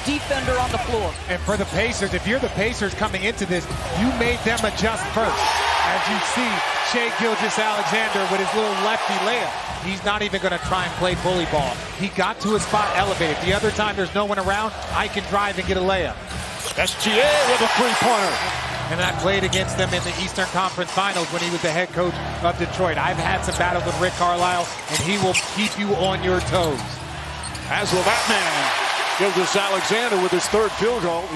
defender on the floor. And for the Pacers, if you're the Pacers coming into this, you made them adjust first. As you see, Shai Gilgeous-Alexander with his little lefty layup. He's not even going to try and play bully ball. He got to a spot elevated. The other time there's no one around, I can drive and get a layup. SGA with a three-pointer. And I played against them in the Eastern Conference Finals when he was the head coach of Detroit. I've had some battles with Rick Carlisle, and he will keep you on your toes. As will that man, Gilgeous-Alexander with his third field goal.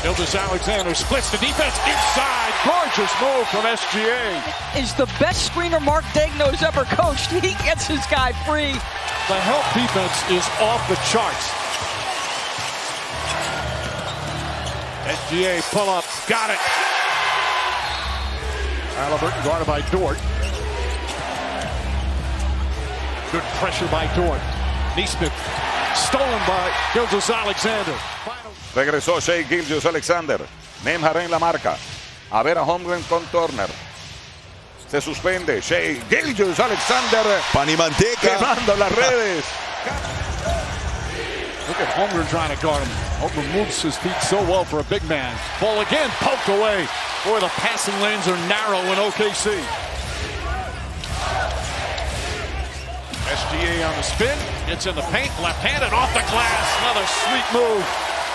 Gilgeous-Alexander splits the defense inside. Gorgeous move from SGA. Is the best screener Mark Daigneault's ever coached. He gets his guy free. The help defense is off the charts. SGA pull up, got it. Halliburton guarded by Dort. Good pressure by Dort. Nesmith stolen by Gilgeous-Alexander. Regresó Shai Gilgeous-Alexander. Memharen en la marca. A ver a Holmgren con Turner. Se suspende. Shai Gilgeous-Alexander. Pan y manteca. Quemando las redes. Look at Holmgren trying to guard him. Holmgren moves his feet so well for a big man. Ball again poked away. Boy, the passing lanes are narrow in OKC. SGA on the spin. Gets in the paint. Left-handed off the glass. Another sweet move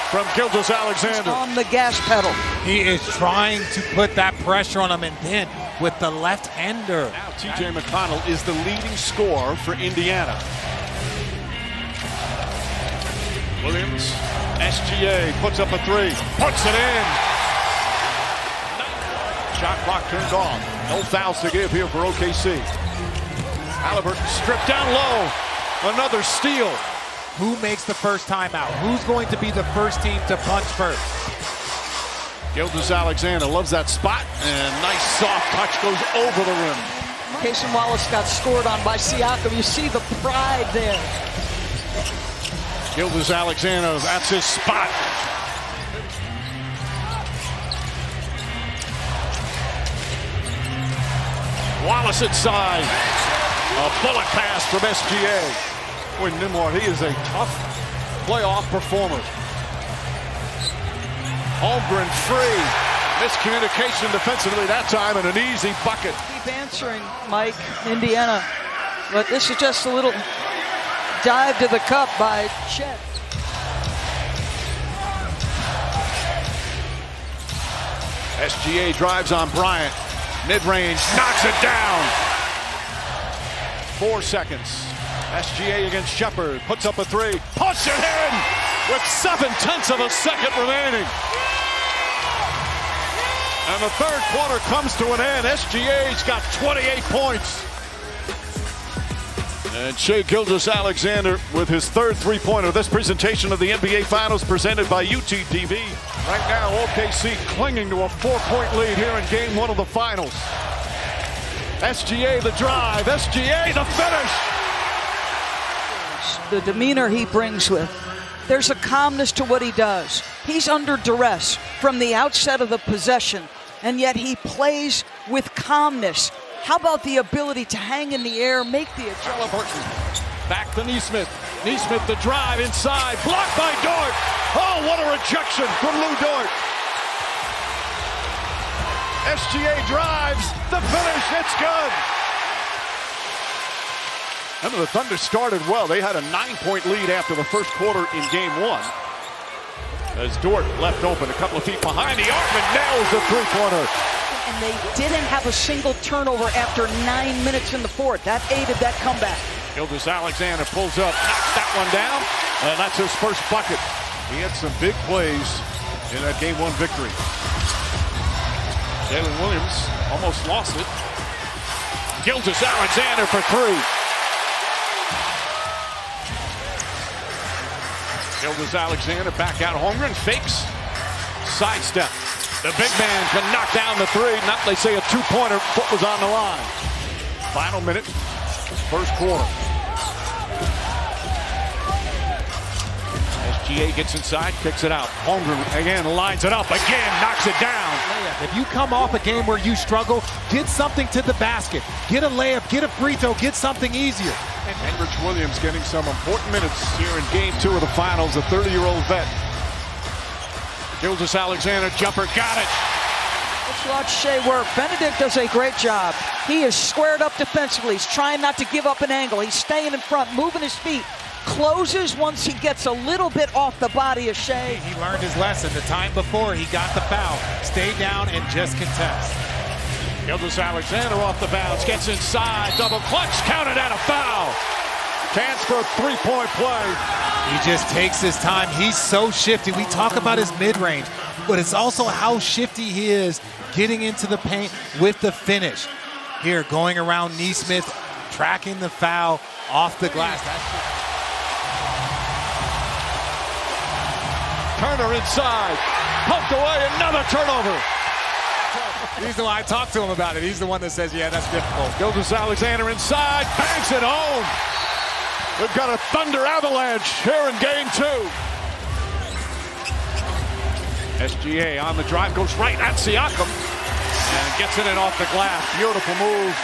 from Gilgeous-Alexander. On the gas pedal. He is trying to put that pressure on him, and then with the left-hander. Now TJ McConnell is the leading scorer for Indiana. Williams, SGA puts up a three, puts it in. Shot clock turned off. No fouls to give here for OKC. Halliburton stripped down low. Another steal. Who makes the first timeout? Who's going to be the first team to punch first? Gilgeous-Alexander loves that spot, and nice soft touch goes over the rim. Cason Wallace got scored on by Siakam. You see the pride there. Gilgeous-Alexander, that's his spot. Wallace inside. A bullet pass from SGA. Boy, Nimrod, he is a tough playoff performer. Holmgren free. Miscommunication defensively that time, and an easy bucket. Keep answering, Mike, Indiana. But this is just a little dive to the cup by Chet. SGA drives on Bryant. Mid-range, knocks it down. 4 seconds. SGA against Shepard, puts up a three, puts it in with 7/10 of a second remaining. And the third quarter comes to an end. SGA's got 28 points. And Shai Gilgeous-Alexander with his third three-pointer. This presentation of the NBA Finals presented by UTTV. Right now, OKC clinging to a 4-point lead here in Game 1 of the Finals. SGA the drive, SGA the finish. The demeanor he brings with. There's a calmness to what he does. He's under duress from the outset of the possession, and yet he plays with calmness. How about the ability to hang in the air, make the adjustment? Back to Nesmith. Nesmith the drive inside, blocked by Dort. Oh, what a rejection from Lou Dort. SGA drives, the finish, it's good. And the Thunder started well. They had a 9-point lead after the first quarter in Game 1. As Dort left open, a couple of feet behind the arc and nails the three-pointer. And they didn't have a single turnover after 9 minutes in the fourth. That aided that comeback. Gilgeous-Alexander pulls up, knocks that one down, and that's his first bucket. He had some big plays in that Game 1 victory. Jalen Williams almost lost it. Gilgeous-Alexander for three. Gilgeous-Alexander back out. Holmgren fakes. Sidestep. The big man can knock down the three. Not, they say, a two-pointer. Foot was on the line. Final minute. First quarter. SGA gets inside, kicks it out. Holmgren again lines it up. Again, knocks it down. If you come off a game where you struggle, get something to the basket. Get a layup, get a free throw, get something easier. And Williams getting some important minutes here in game 2 of the finals. The 30-year-old vet. Gilgeous-Alexander jumper, got it. Let's watch Shai work. Benedict does a great job. He is squared up defensively. He's trying not to give up an angle. He's staying in front, moving his feet. Closes once he gets a little bit off the body of Shai. He learned his lesson the time before he got the foul. Stay down and just contest. Gilgeous-Alexander off the bounce, gets inside, double clutch, counted and a foul. Chance for a three-point play. He just takes his time. He's so shifty. We talk about his mid-range, but it's also how shifty he is getting into the paint with the finish. Here, going around Nesmith, tracking the foul off the glass. Turner inside, pumped away, another turnover. He's the one I talked to him about it. He's the one that says, yeah, that's difficult. Gilgeous-Alexander inside, banks it home. We've got a thunder avalanche here in game 2. SGA on the drive, goes right at Siakam. And gets in and off the glass. Beautiful move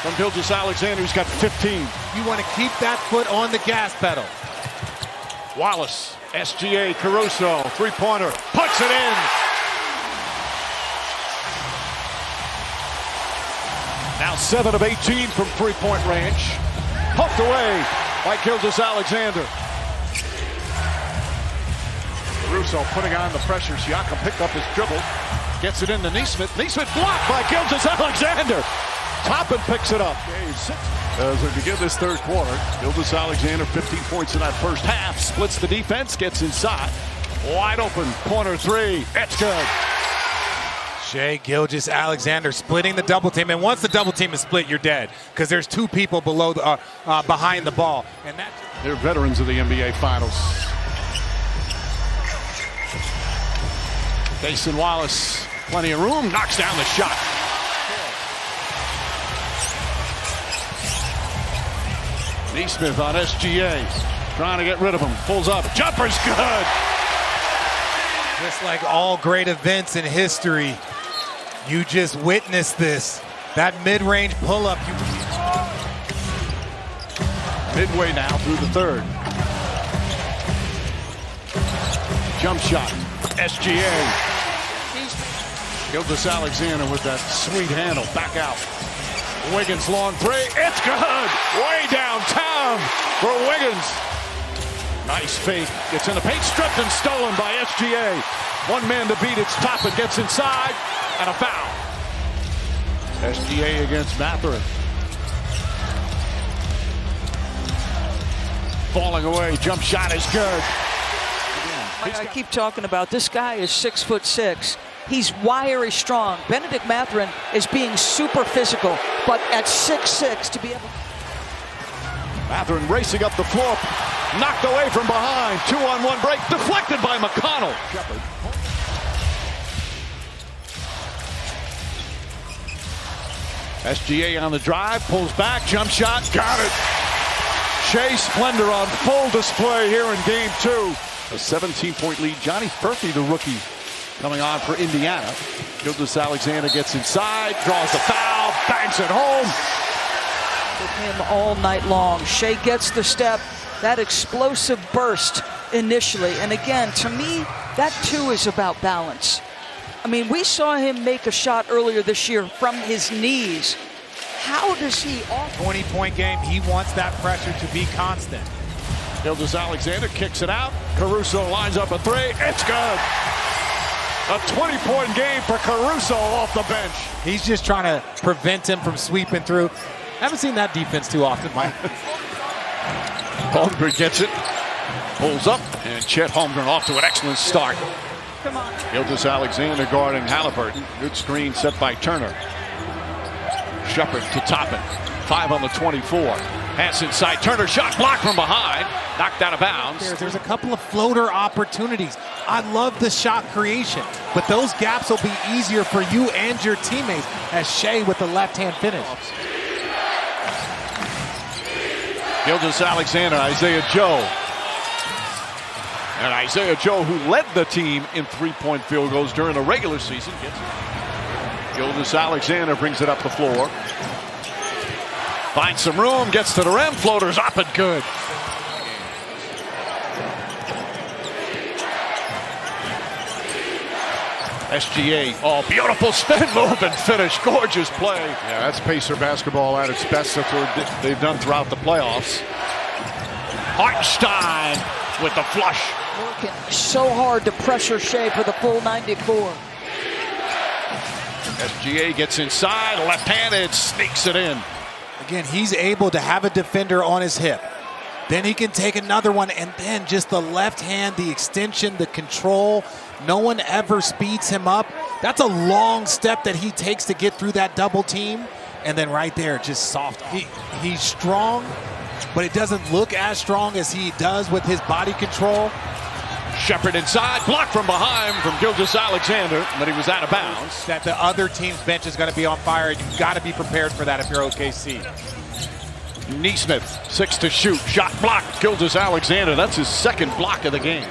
from Gilgeous-Alexander, who's got 15. You want to keep that foot on the gas pedal. Wallace, SGA, Caruso, three-pointer, puts it in. Now 7 of 18 from three-point range. Pumped away by Gilgeous-Alexander. Caruso putting on the pressure. Siakam picked up his dribble. Gets it into Nesmith. Nesmith blocked by Gilgeous-Alexander. Toppin picks it up. Game 6. As we begin this third quarter, Gilgeous-Alexander 15 points in that first half. Splits the defense, gets inside. Wide open, corner three. It's good. Shai Gilgeous-Alexander splitting the double team, and once the double team is split, you're dead because there's 2 people below the, behind the ball, and that they're veterans of the NBA Finals. Jason Wallace, plenty of room, knocks down the shot. Nesmith on SGA, trying to get rid of him, pulls up, jumper's good. Just like all great events in history, you just witnessed this. That mid-range pull-up. Midway now through the third. Jump shot, SGA. Gilgeous-Alexander with that sweet handle, back out. Wiggins long three, it's good! Way downtown for Wiggins. Nice fake, gets in the paint, stripped and stolen by SGA. One man to beat, it's Toppin, gets inside, and a foul. SGA against Mathurin. Falling away, jump shot is good. I keep talking about this guy is 6'6". He's wiry strong. Benedict Mathurin is being super physical, but at 6'6" to be able. Mathurin racing up the floor, knocked away from behind. 2-on-1 break, deflected by McConnell. Shepard. SGA on the drive, pulls back, jump shot, got it. Shai Splendor on full display here in game 2. A 17-point lead. Johnny Furphy, the rookie, coming on for Indiana. Gilgeous-Alexander gets inside, draws the foul, banks it home. With him all night long. Shai gets the step, that explosive burst initially. And again, to me, that too is about balance. I mean, we saw him make a shot earlier this year from his knees. How does he off? 20-point game, he wants that pressure to be constant. Gilgeous-Alexander kicks it out. Caruso lines up a three. It's good. A 20-point game for Caruso off the bench. He's just trying to prevent him from sweeping through. Haven't seen that defense too often, Mike. Holmgren gets it. Pulls up. And Chet Holmgren off to an excellent start. Come on. Gilgeous-Alexander guarding Halliburton. Good screen set by Turner. Shepard to Toppin. 5 on the 24. Pass inside. Turner shot blocked from behind. Knocked out of bounds. There's a couple of floater opportunities. I love the shot creation, but those gaps will be easier for you and your teammates as Shai with the left-hand finish. Gilgeous-Alexander, Isaiah Joe. And Isaiah Joe, who led the team in three-point field goals during the regular season, gets it. Gilgeous-Alexander brings it up the floor. Finds some room, gets to the rim, floaters up and good. SGA, oh, beautiful spin move and finish. Gorgeous play. Yeah, that's Pacer basketball at its best. That's what they've done throughout the playoffs. Hartenstein with the flush. Working so hard to pressure Shai for the full 94. SGA gets inside, left-handed, sneaks it in. Again, he's able to have a defender on his hip. Then he can take another one, and then just the left hand, the extension, the control. No one ever speeds him up. That's a long step that he takes to get through that double team. And then right there, just soft. He's strong, but it doesn't look as strong as he does with his body control. Shepard inside, blocked from behind from Gilgeous-Alexander, but he was out of bounds. That the other team's bench is going to be on fire. You've got to be prepared for that if you're OKC. Neesmith, 6 to shoot, shot blocked. Gilgeous-Alexander, that's his second block of the game.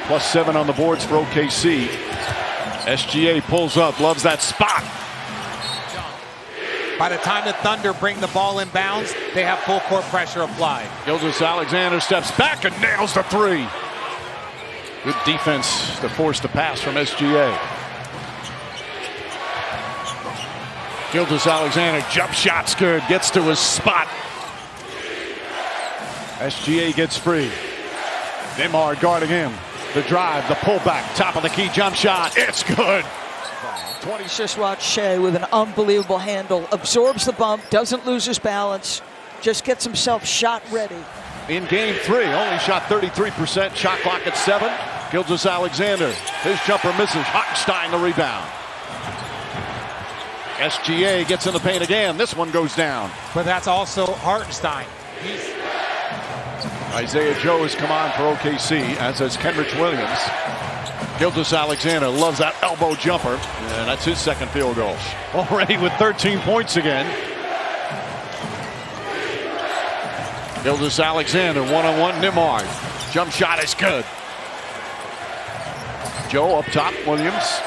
+7 on the boards for OKC. SGA pulls up, loves that spot. By the time the Thunder bring the ball in bounds, they have full court pressure applied. Gilgeous-Alexander steps back and nails the three. Good defense to force the pass from SGA. Gilgeous-Alexander, jump shot's good, gets to his spot. SGA gets free. Nembhard guarding him. The drive, the pullback, top of the key jump shot. It's good. Just watch Shai with an unbelievable handle. Absorbs the bump, doesn't lose his balance, just gets himself shot ready. In game 3, only shot 33%, shot clock at 7. Gilgeous-Alexander, his jumper misses. Hartenstein the rebound. SGA gets in the paint again. This one goes down. But that's also Hartenstein. Isaiah Joe has come on for OKC, as has Kenrich Williams. Gilgeous-Alexander loves that elbow jumper, and that's his second field goal. Already with 13 points again. Gilgeous-Alexander, one-on-one, Nembhard. Jump shot is good. Joe up top, Williams.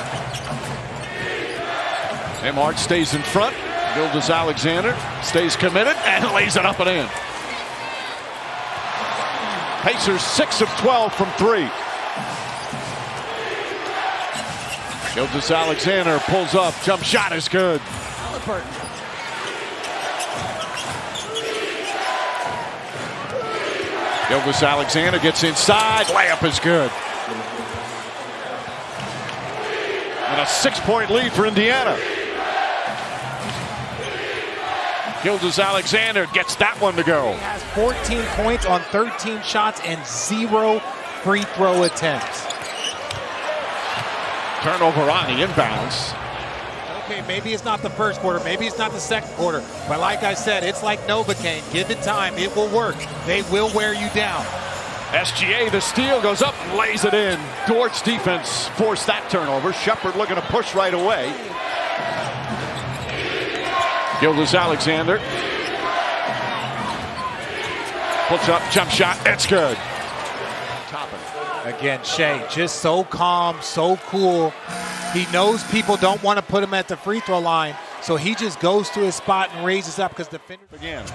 Nembhard stays in front. Gilgeous-Alexander stays committed and lays it up and in. Pacers 6 of 12 from 3. Gilgeous-Alexander pulls up. Jump shot is good. Gilgeous-Alexander gets inside. Layup is good. And a 6-point lead for Indiana. Gilgeous-Alexander gets that one to go. He has 14 points on 13 shots and 0 free throw attempts. Turnover on the inbounds. Okay, maybe it's not the first quarter, maybe it's not the second quarter, but like I said, it's like Novocaine. Give it time, it will work. They will wear you down. SGA, the steal, goes up and lays it in. Dort's defense forced that turnover. Shepard looking to push right away. Gilgeous-Alexander puts up, jump shot, it's good. Again, Shai, just so calm, so cool. He knows people don't want to put him at the free throw line, so he just goes to his spot and raises up because defender again.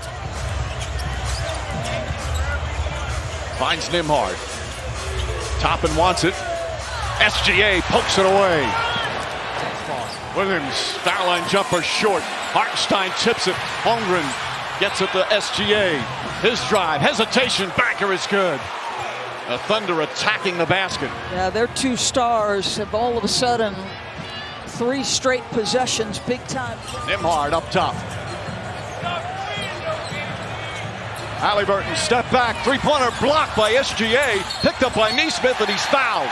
Finds Nembhard. Toppin wants it. SGA pokes it away. Williams, foul line jumper short. Hartenstein tips it. Holmgren gets it to SGA. His drive, hesitation, banker is good. The Thunder attacking the basket. Yeah, their two stars have all of a sudden 3 straight possessions, big time. Nembhard up top. Halliburton step back, three-pointer blocked by SGA, picked up by Neesmith, and he's fouled.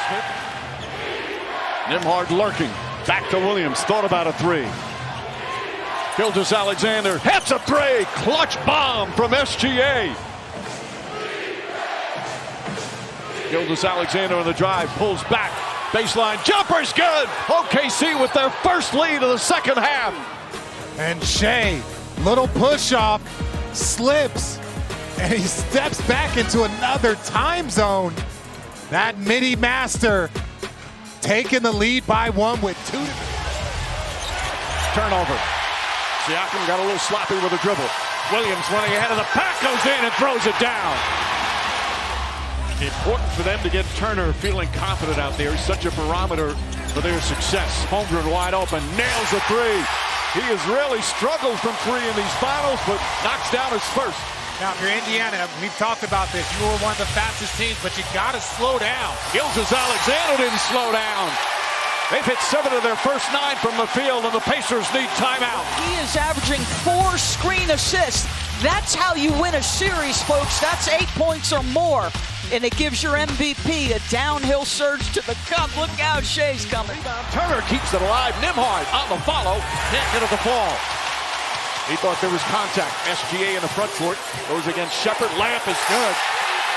Nembhard lurking, back to Williams, thought about a 3. Gilgeous-Alexander hits a 3, clutch bomb from SGA. Gilgeous-Alexander on the drive, pulls back, baseline, jumper's good. OKC with their first lead of the second half. And Shai, little push off, slips, and he steps back into another time zone. That midi master taking the lead by 1 with 2. Turnover. Siakam got a little sloppy with a dribble. Williams running ahead of the pack, goes in and throws it down. Important for them to get Turner feeling confident out there. He's such a barometer for their success. Holmgren wide open, nails a three. He has really struggled from three in these finals, but knocks down his first. Now, if you're Indiana, we've talked about this. You were one of the fastest teams, but you got to slow down. Gilgeous-Alexander didn't slow down. They've hit 7 of their first 9 from the field, and the Pacers need timeout. He is averaging 4 screen assists. That's how you win a series, folks. That's 8 points or more. And it gives your MVP a downhill surge to the cup. Look out, Shai's coming. Turner keeps it alive. Nembhard on the follow. Can't get it to fall. He thought there was contact. SGA in the front court. Goes against Shepard. Layup is good.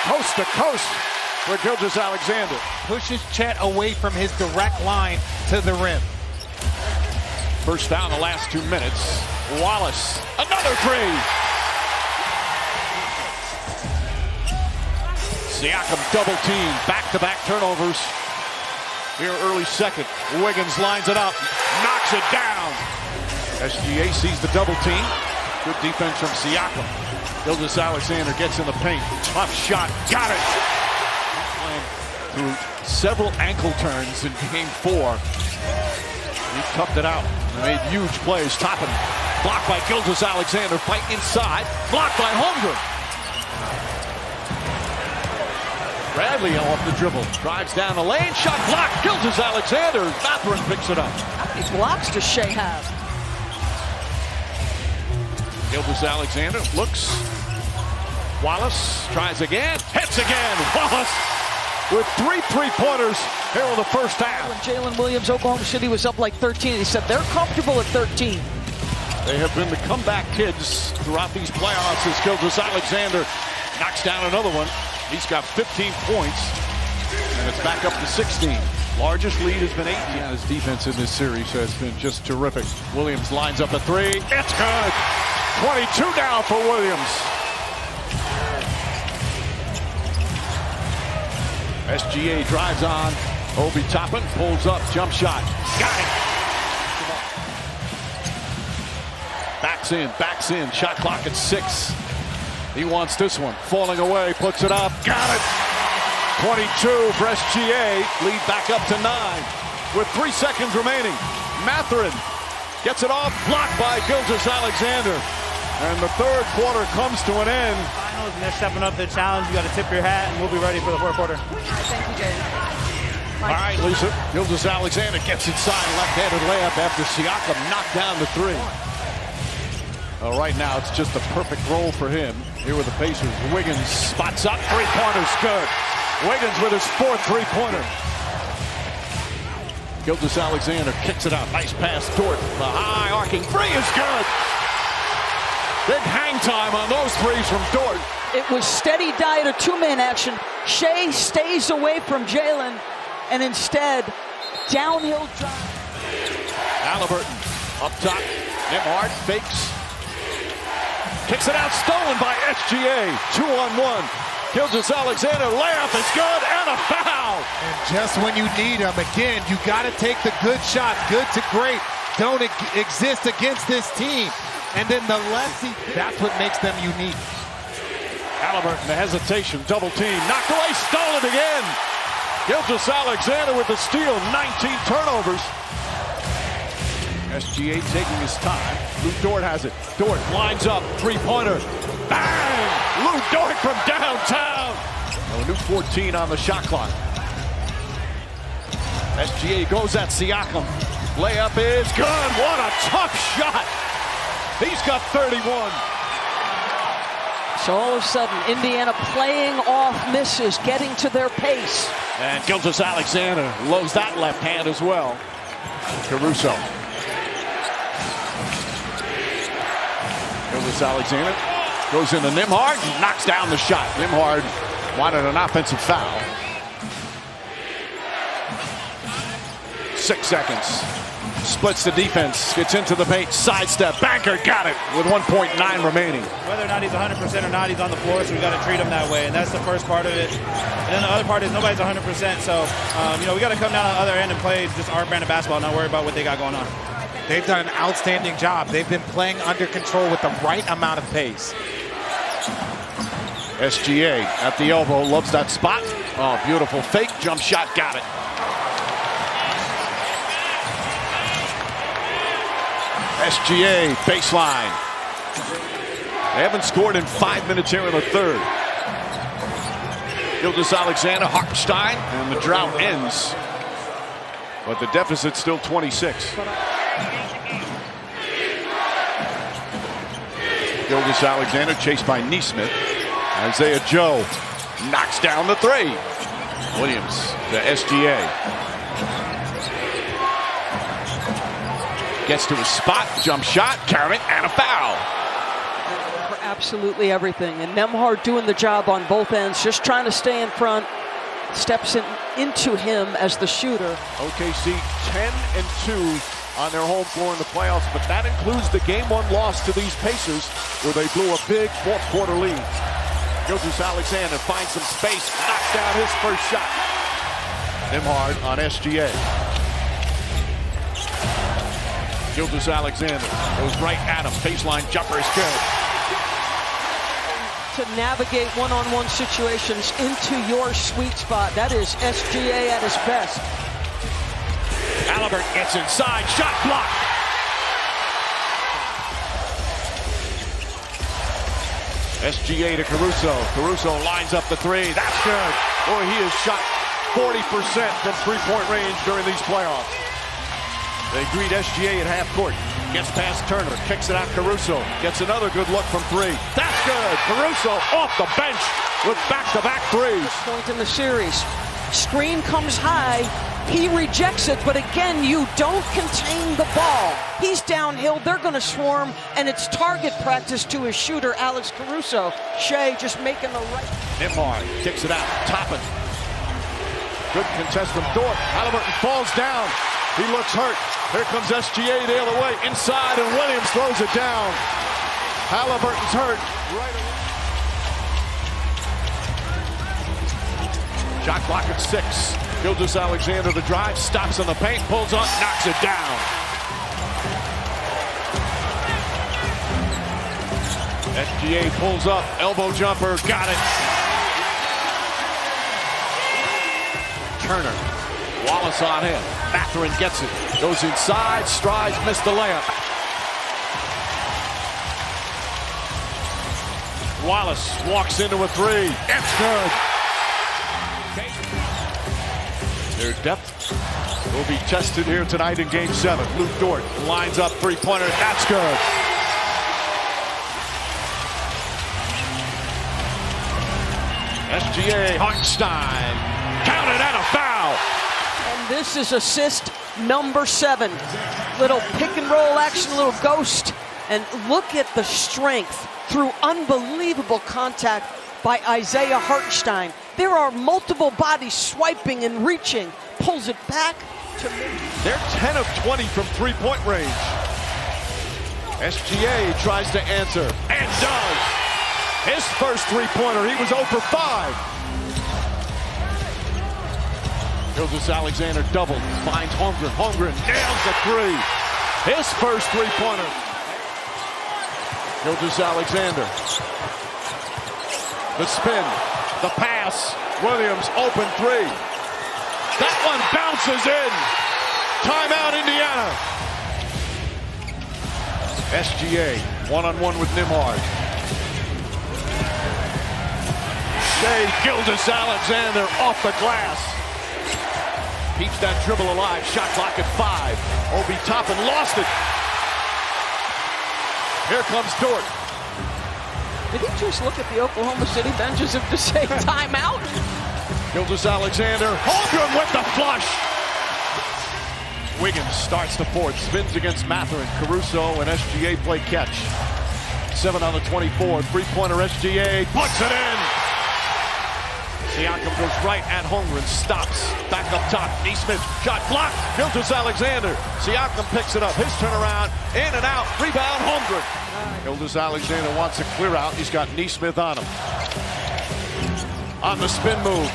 Coast to coast for Gilgeous-Alexander. Pushes Chet away from his direct line to the rim. First down the last 2 minutes. Wallace. Another three. Siakam double team. Back-to-back turnovers. Here early second. Wiggins lines it up. Knocks it down. SGA sees the double team. Good defense from Siakam. Gilgeous-Alexander gets in the paint. Tough shot. Got it. Through several ankle turns in game 4. He toughed it out. Made huge plays. Toppin. Blocked by Gilgeous-Alexander. Fight inside. Blocked by Holmgren. Bradley off the dribble. Drives down the lane. Shot blocked. Gilgeous-Alexander. Mathurin picks it up. How many blocks does Shai have? Gilgeous-Alexander looks. Wallace tries again. Hits again. Wallace with 3 3-pointers here in the first half. When Jalen Williams, Oklahoma City was up like 13, he said they're comfortable at 13. They have been the comeback kids throughout these playoffs as Gilgeous-Alexander knocks down another one. He's got 15 points, and it's back up to 16. Largest lead has been 18. Yeah, his defense in this series has been just terrific. Williams lines up a three. It's good. 22 down for Williams. SGA drives on. Obi Toppin pulls up. Jump shot. Got it. Backs in. Shot clock at 6. He wants this one. Falling away. Puts it up. Got it. 22 for SGA. Lead back up to 9 with 3 seconds remaining. Mathurin gets it off. Blocked by Gilgeous-Alexander. And the third quarter comes to an end. Finals, and they're stepping up to the challenge. You got to tip your hat, and we'll be ready for the fourth quarter. Thank you, Dave. All right, Lisa. Gilgeous-Alexander gets inside. Left-handed layup after Siakam knocked down the 3. Right now, it's just a perfect roll for him. Here with the Pacers. Wiggins spots up. 3-pointer's good. Wiggins with his 4th 3-pointer. Gilgeous-Alexander kicks it out. Nice pass. Dort. The high arcing 3 is good. Big hang time on those 3s from Dort. It was steady diet of 2-man action. Shai stays away from Jalen, and instead, downhill drive. Halliburton up top. Nembhard fakes. Kicks it out, stolen by SGA. 2-on-1. Gilgeous-Alexander, layup is good, and a foul. And just when you need them, again, you got to take the good shot. Good to great don't exist against this team. And then the lefty, that's what makes them unique. Halliburton, the hesitation, double team, knocked away, stolen again. Gilgeous-Alexander with the steal, 19 turnovers. SGA taking his time. Lou Dort has it. Dort lines up, 3-pointer. Bang! Lou Dort from downtown. A new 14 on the shot clock. SGA goes at Siakam. Layup is good. What a tough shot. He's got 31. So all of a sudden, Indiana playing off misses, getting to their pace. And Gilgeous-Alexander loads that left hand as well. Caruso. Gilgeous-Alexander goes into Nembhard, knocks down the shot. Nembhard wanted an offensive foul. 6 seconds. Splits the defense, gets into the paint, sidestep, banker, got it with 1.9 remaining. Whether or not he's 100% or not, he's on the floor, so we got to treat him that way, and that's the first part of it. And then the other part is nobody's 100%, so we got to come down on the other end and play just our brand of basketball, not worry about what they got going on. They've done an outstanding job. They've been playing under control with the right amount of pace. SGA at the elbow, loves that spot. Oh, beautiful fake jump shot, got it. SGA baseline. They haven't scored in 5 minutes here in the third. Gilgeous-Alexander, Hartenstein, and the drought ends. But the deficit's still 26. Gilgeous-Alexander chased by Neesmith. Isaiah Joe knocks down the three. Williams to SGA. Gets to his spot, jump shot, count it, and a foul. For absolutely everything. And Nembhard doing the job on both ends, just trying to stay in front. Steps into him as the shooter. OKC 10-2 on their home floor in the playoffs, but that includes the Game 1 loss to these Pacers, where they blew a big fourth quarter lead. Gilgeous-Alexander finds some space, knocks down his first shot. Nembhard on SGA. Gilgeous-Alexander goes right at him. Baseline jumper is good. To navigate one-on-one situations into your sweet spot. That is SGA at his best. Halliburton gets inside, shot blocked. SGA to Caruso. Caruso lines up the three. That's good. Boy, he has shot 40% from three-point range during these playoffs. They greet SGA at half court. Gets past Turner, kicks it out Caruso. Gets another good look from three. That's good. Caruso off the bench with back-to-back threes. Point in the series. Screen comes high. He rejects it, but again, you don't contain the ball. He's downhill, they're gonna swarm, and it's target practice to his shooter, Alex Caruso. Shai just making the right. Nembhard kicks it out, Toppin. Good contest from Dort. Halliburton falls down. He looks hurt. Here comes SGA the other way, inside, and Williams throws it down. Halliburton's hurt. Right away. Shot clock at 6. Gilgeous-Alexander the drive, stops in the paint, pulls up, knocks it down. SGA pulls up, elbow jumper, got it. Turner, Wallace on him. Mathurin gets it, goes inside, strides, missed the layup. Wallace walks into a three. It's good. Their depth will be tested here tonight in Game 7. Luke Dort lines up three-pointer. That's good. SGA, Hartenstein. Counted and a foul. And this is assist number 7. Little pick and roll action, little ghost. And look at the strength through unbelievable contact by Isaiah Hartenstein. There are multiple bodies swiping and reaching. Pulls it back to me. They're 10 of 20 from three-point range. SGA tries to answer and does. His first three-pointer, he was 0 for 5. Gilgeous-Alexander doubled, finds Holmgren. Holmgren nails the three. His first three-pointer. Gilgeous-Alexander. The spin, the pass. Williams, open three. That one bounces in. Timeout, Indiana. SGA, one-on-one with Nembhard. Shai Gilgeous-Alexander off the glass. Keeps that dribble alive. Shot clock at 5. Obi Toppin lost it. Here comes Dort. Did he just look at the Oklahoma City bench as if to say timeout? Gilgeous-Alexander, Holmgren with the flush. Wiggins starts the fourth, spins against Mathurin. Caruso and SGA play catch. 7 on the 24, three-pointer SGA, puts it in. Siakam goes right at Holmgren, stops, back up top. Neesmith, shot blocked. Gilgeous-Alexander. Siakam picks it up. His turnaround, in and out, rebound, Holmgren. Gilgeous-Alexander wants a clear out. He's got Neesmith on him. On the spin move.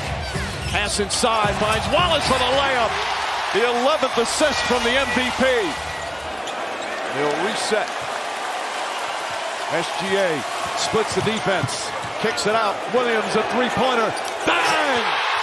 Pass inside, finds Wallace for the layup. The 11th assist from the MVP. They'll reset. SGA splits the defense. Kicks it out. Williams, a three-pointer. Bang!